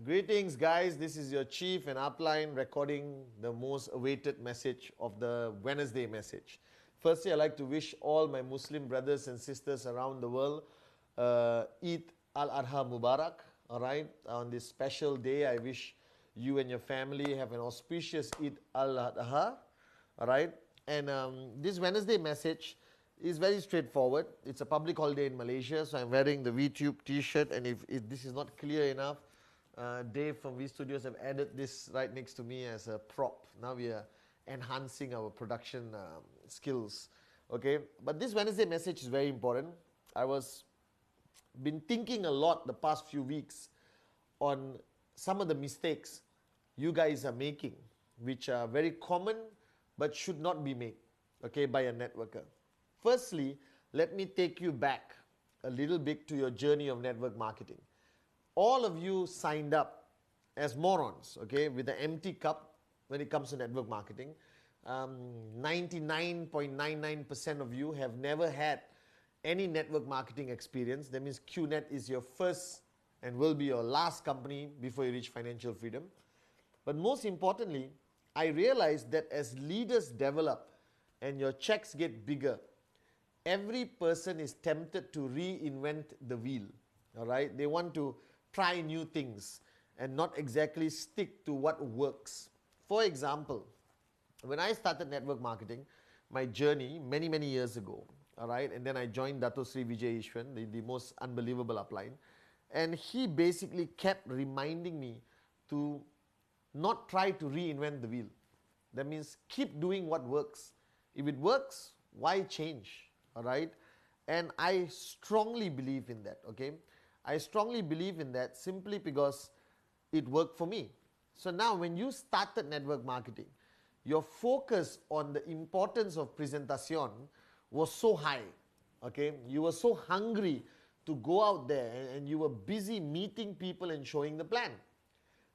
Greetings, guys. This is your chief and upline recording the most awaited message of the Wednesday message. Firstly, I'd like to wish all my Muslim brothers and sisters around the world Eid al-Adha Mubarak. All right, on this special day, I wish you and your family have an auspicious Eid al-Adha. All right, and this Wednesday message is very straightforward. It's a public holiday in Malaysia, so I'm wearing the VTube t-shirt, and if this is not clear enough, Dave from V Studios have added this right next to me as a prop. Now we are enhancing our production skills. Okay, but this Wednesday message is very important. I was been thinking a lot the past few weeks on some of the mistakes you guys are making, which are very common but should not be made, okay, by a networker. Firstly, let me take you back a little bit to your journey of network marketing. All of you signed up as morons, okay, with an empty cup when it comes to network marketing. 99.99% of you have never had any network marketing experience. That means QNet is your first and will be your last company before you reach financial freedom. But most importantly, I realized that as leaders develop and your checks get bigger, every person is tempted to reinvent the wheel. All right, they want to try new things and not exactly stick to what works. For example, when I started network marketing, my journey many years ago, all right, and then I joined Dato Sri Vijay Ishwan, the most unbelievable upline, and he basically kept reminding me to not try to reinvent the wheel. That means keep doing what works. If it works, why change? All right, and I strongly believe in that. Okay, I strongly believe in that simply because it worked for me. So now when you started network marketing, your focus on the importance of presentation was so high. Okay, you were so hungry to go out there and you were busy meeting people and showing the plan.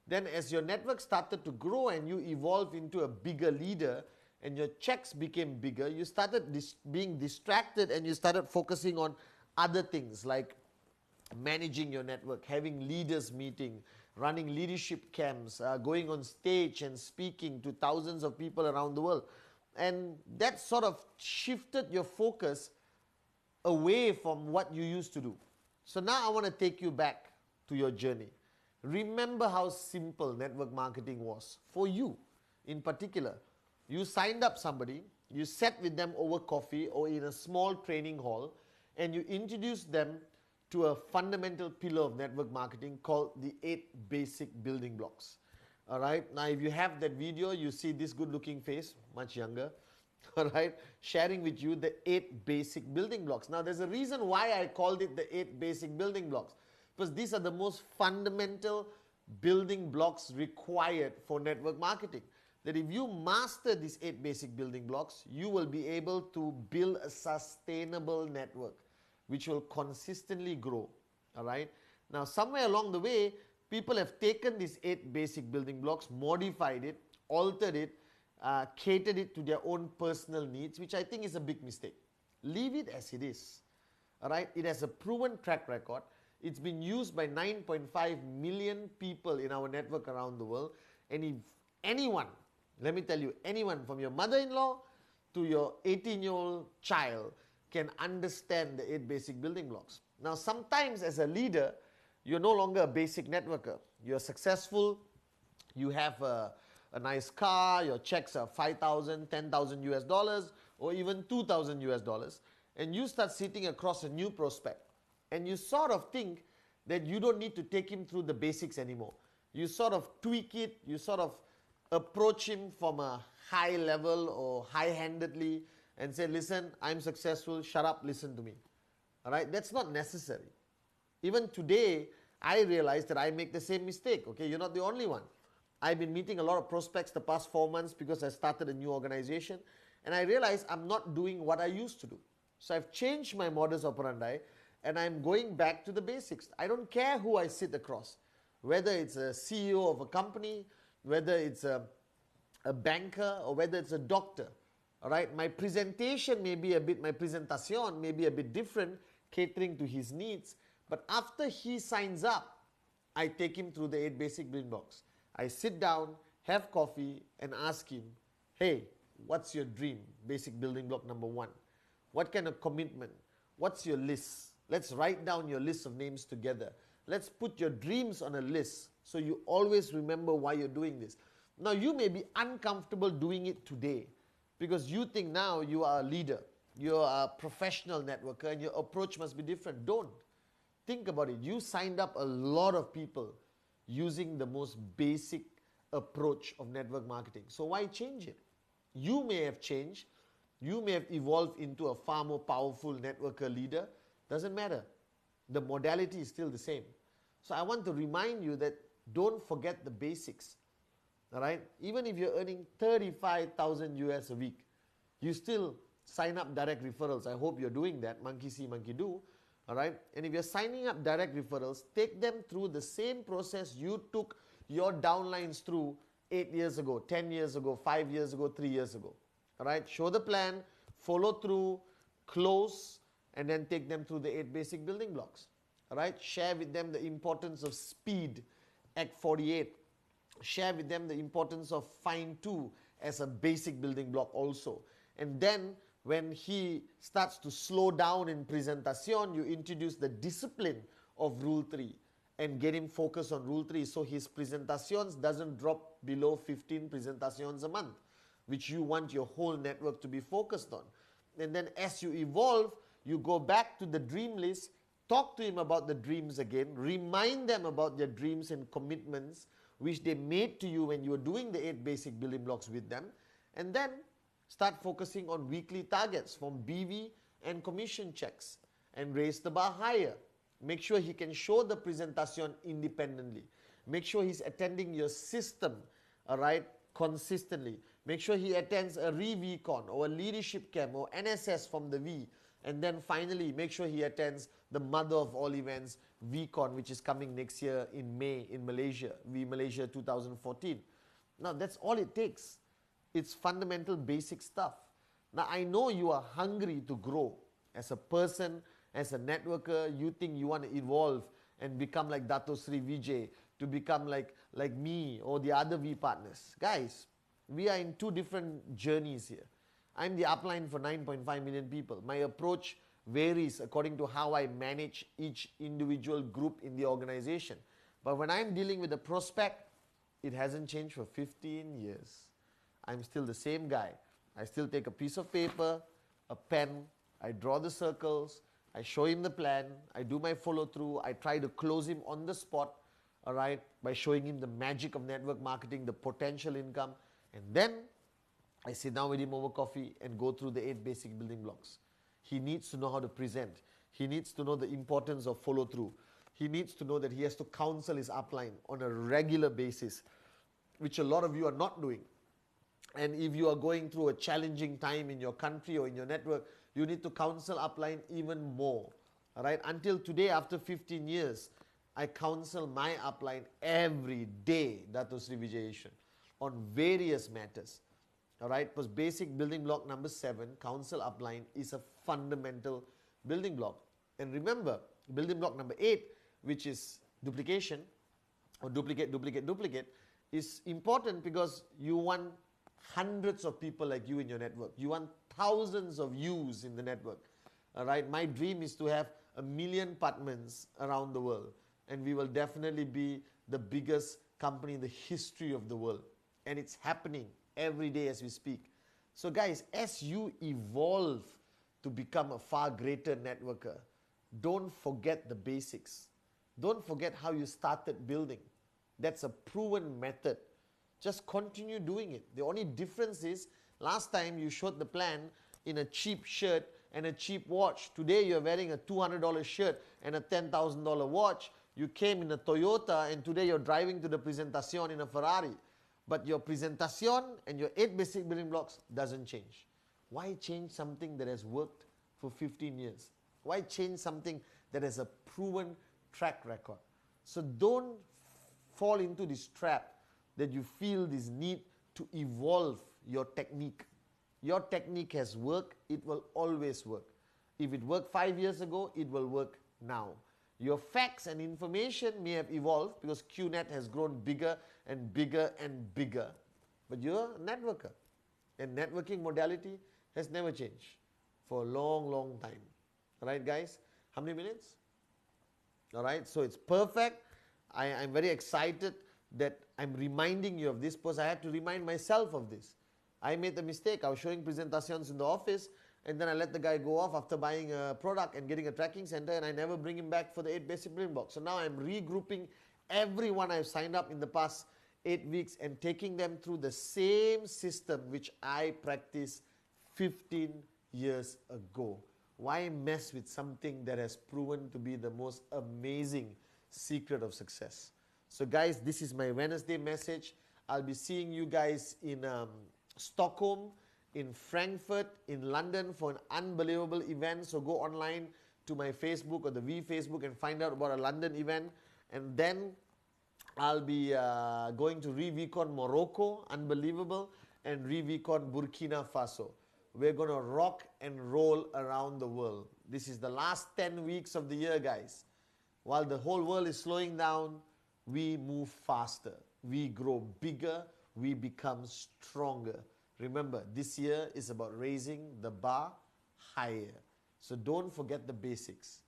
Then as your network started to grow and you evolved into a bigger leader and your checks became bigger, you started being distracted and you started focusing on other things like managing your network, having leaders meeting, running leadership camps, going on stage and speaking to thousands of people around the world. And that sort of shifted your focus away from what you used to do. So now I want to take you back to your journey. Remember how simple network marketing was for you in particular. You signed up somebody, you sat with them over coffee or in a small training hall, and you introduced them to a fundamental pillar of network marketing called the 8 basic building blocks. All right, now if you have that video, you see this good looking face, much younger, all right, sharing with you the 8 basic building blocks. Now there's a reason why I called it the 8 basic building blocks, because these are the most fundamental building blocks required for network marketing. That if you master these 8 basic building blocks, you will be able to build a sustainable network which will consistently grow. All right. Now, somewhere along the way, people have taken these 8 basic building blocks, modified it, altered it, catered it to their own personal needs, which I think is a big mistake. Leave it as it is. All right. It has a proven track record. It's been used by 9.5 million people in our network around the world. And if anyone, let me tell you, anyone from your mother-in-law to your 18-year-old child can understand the 8 basic building blocks. Now, sometimes as a leader, you're no longer a basic networker. You're successful, you have a nice car, your checks are 5,000, 10,000 US dollars, or even 2,000 US dollars, and you start sitting across a new prospect, and you sort of think that you don't need to take him through the basics anymore. You sort of tweak it, you sort of approach him from a high level or high-handedly, and say, listen, I'm successful, shut up, listen to me. All right, that's not necessary. Even today, I realize that I make the same mistake. Okay, you're not the only one. I've been meeting a lot of prospects the past 4 months because I started a new organization, and I realize I'm not doing what I used to do. So I've changed my modus operandi, and I'm going back to the basics. I don't care who I sit across, whether it's a CEO of a company, whether it's a banker, or whether it's a doctor. All right, my presentation may be a bit, my presentation may be a bit different, catering to his needs. But after he signs up, I take him through the 8 basic building blocks. I sit down, have coffee, and ask him, hey, what's your dream? Basic building block number 1. What kind of commitment? What's your list? Let's write down your list of names together. Let's put your dreams on a list so you always remember why you're doing this. Now, you may be uncomfortable doing it today because you think now you are a leader, you're a professional networker, and your approach must be different. Don't. Think about it. You signed up a lot of people using the most basic approach of network marketing. So why change it? You may have changed. You may have evolved into a far more powerful networker leader. Doesn't matter. The modality is still the same. So I want to remind you that don't forget the basics. All right? Even if you're earning 35,000 US a week, you still sign up direct referrals. I hope you're doing that. Monkey see, monkey do. All right? And if you're signing up direct referrals, take them through the same process you took your downlines through 8 years ago, 10 years ago, 5 years ago, 3 years ago. All right? Show the plan, follow through, close, and then take them through the 8 basic building blocks. All right? Share with them the importance of speed, Act 48. Share with them the importance of Find 2 as a basic building block also. And then when he starts to slow down in presentation, you introduce the discipline of Rule 3 and get him focused on Rule 3 so his presentations doesn't drop below 15 presentations a month, which you want your whole network to be focused on. And then as you evolve, you go back to the dream list, talk to him about the dreams again, remind them about their dreams and commitments which they made to you when you were doing the 8 basic building blocks with them, and then start focusing on weekly targets from BV and commission checks and raise the bar higher. Make sure he can show the presentation independently. Make sure he's attending your system, all right, consistently. Make sure he attends a re-VCon or a leadership camp or NSS from the V. And then finally, make sure he attends the mother of all events, VCon, which is coming next year in May in Malaysia, Malaysia 2014. Now, that's all it takes. It's fundamental basic stuff. Now, I know you are hungry to grow as a person, as a networker. You think you want to evolve and become like Dato Sri Vijay, to become like me or the other V partners. Guys, we are in 2 different journeys here. I'm the upline for 9.5 million people. My approach varies according to how I manage each individual group in the organization. But when I'm dealing with a prospect, it hasn't changed for 15 years. I'm still the same guy. I still take a piece of paper, a pen, I draw the circles, I show him the plan, I do my follow through, I try to close him on the spot, all right, by showing him the magic of network marketing, the potential income, and then I sit down with him over coffee and go through the 8 basic building blocks. He needs to know how to present. He needs to know the importance of follow through. He needs to know that he has to counsel his upline on a regular basis, which a lot of you are not doing. And if you are going through a challenging time in your country or in your network, you need to counsel upline even more. All right? Until today, after 15 years, I counsel my upline every day, Dato Sri Vijayeshan, on various matters. All right? Because basic building block number 7, counsel upline, is a fundamental building block. And remember, building block number 8, which is duplication or duplicate, is important because you want hundreds of people like you in your network. You want thousands of yous in the network. All right? My dream is to have 1 million apartments around the world. And we will definitely be the biggest company in the history of the world. And it's happening every day as we speak. So guys, as you evolve to become a far greater networker, don't forget the basics. Don't forget how you started building. That's a proven method. Just continue doing it. The only difference is, last time you showed the plan in a cheap shirt and a cheap watch. Today you're wearing a $200 shirt and a $10,000 watch. You came in a Toyota and today you're driving to the presentation in a Ferrari. But your presentation and your 8 basic building blocks doesn't change. Why change something that has worked for 15 years? Why change something that has a proven track record? So don't fall into this trap that you feel this need to evolve your technique. Your technique has worked, it will always work. If it worked 5 years ago, it will work now. Your facts and information may have evolved because QNet has grown bigger and bigger and bigger. But you're a networker. And networking modality has never changed for a long, long time. All right, guys? How many minutes? All right, so it's perfect. I'm very excited that I'm reminding you of this because I had to remind myself of this. I made the mistake. I was showing presentations in the office and then I let the guy go off after buying a product and getting a tracking center, and I never bring him back for the 8 basic building blocks. So now I'm regrouping everyone I've signed up in the past 8 weeks and taking them through the same system which I practiced 15 years ago. Why mess with something that has proven to be the most amazing secret of success? So guys, this is my Wednesday message. I'll be seeing you guys in Stockholm, in Frankfurt, in London for an unbelievable event. So go online to my Facebook or the V Facebook and find out about a London event. And then I'll be going to ReVCon Morocco, unbelievable, and ReVCon Burkina Faso. We're going to rock and roll around the world. This is the last 10 weeks of the year, guys. While the whole world is slowing down, we move faster. We grow bigger. We become stronger. Remember, this year is about raising the bar higher. So don't forget the basics.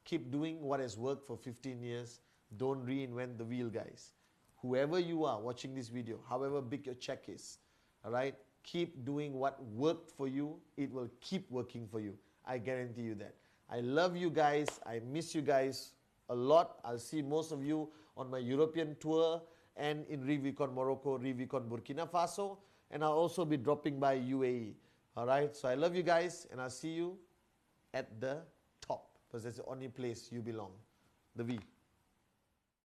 Keep doing what has worked for 15 years. Don't reinvent the wheel, guys. Whoever you are watching this video, however big your check is, all right, keep doing what worked for you. It will keep working for you. I guarantee you that. I love you guys. I miss you guys a lot. I'll see most of you on my European tour and in ReVCon Morocco, ReVCon Burkina Faso. And I'll also be dropping by UAE. All right. So I love you guys, and I'll see you at the top because that's the only place you belong. The V.